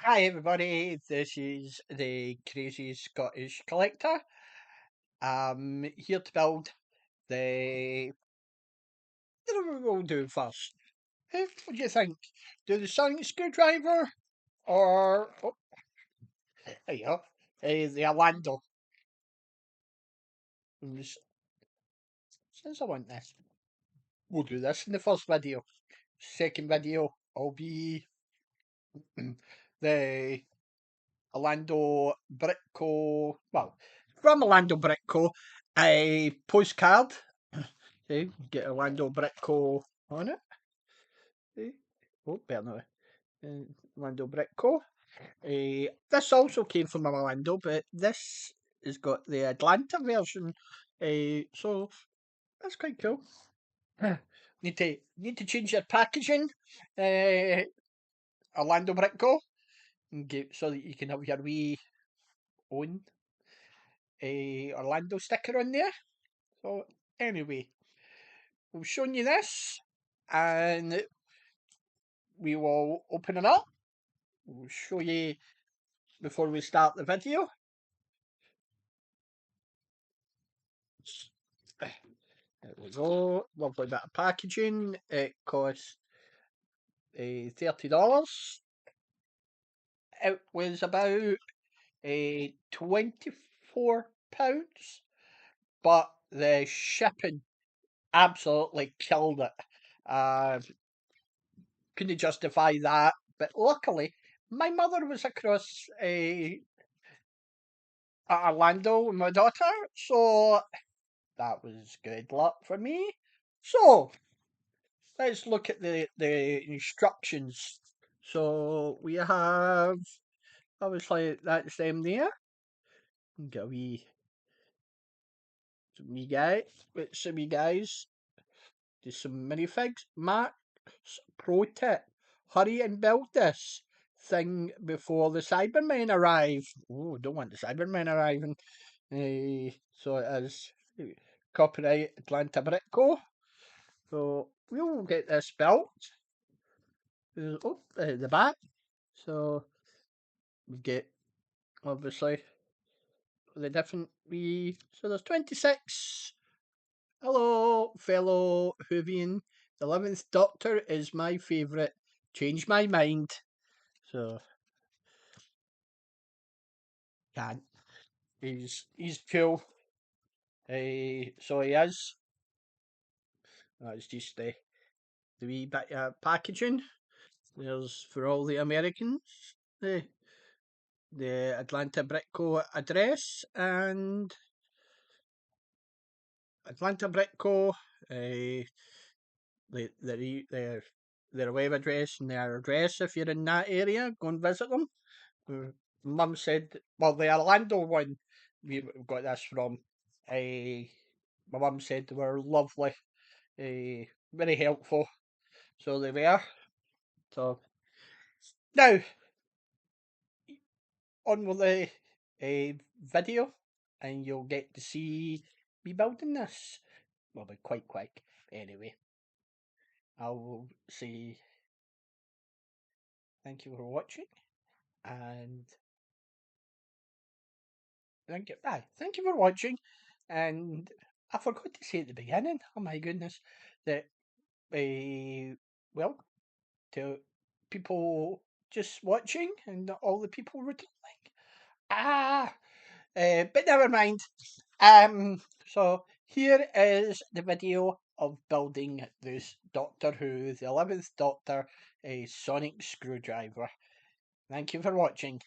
Hi everybody, this is the Crazy Scottish Collector. I'm here to build the... What are we going to do first? What do you think? Do the sonic screwdriver or... Oh, there you go. The Orlando. Since I want this, we'll do this in the first video. Second video, will be the Orlando Brickco... Well, from Orlando Brickco, a postcard. See, get Orlando Brickco on it. See? Oh, better now. Orlando Brickco. This also came from Orlando, but this has got the Atlanta version. So that's quite cool. Need to change your packaging. Orlando Brickco, and get so that you can have your wee own Orlando sticker on there. So anyway, we've shown you this, and we will open it up. We'll show you before we start the video. There we go. Lovely bit of packaging. It costs $30. It was about £24, but the shipping absolutely killed it. Couldn't justify that, but luckily my mother was across Orlando with my daughter, so that was good luck for me. So let's look at the instructions. So we have obviously that's them there. Get a wee some wee guys. Do some minifigs. Max pro tip: hurry and build this thing before the Cybermen arrive. Oh, don't want the Cybermen arriving. So it is copyright Atlanta Brickco. So we'll get this built. The back. So we get obviously the different wee. So there's 26. Hello, fellow Whovian. The 11th Doctor is my favourite. Change my mind. So can't. He's cool. So he is. That's just the wee bit of packaging. There's for all the Americans. The Atlanta Brickco address and Atlanta Brickco, their web address and their address. If you're in that area, go and visit them. Mum said, well, the Orlando one we got this from. My mum said they were lovely, very helpful. So they were. So now on with the video, and you'll get to see me building this. Well, be quite quick. Anyway, I will say thank you for watching, and thank you for watching. And I forgot to say at the beginning. Oh my goodness, that well, to people just watching and all the people returning. But never mind. So here is the video of building this Doctor Who, the 11th Doctor, a sonic screwdriver. Thank you for watching.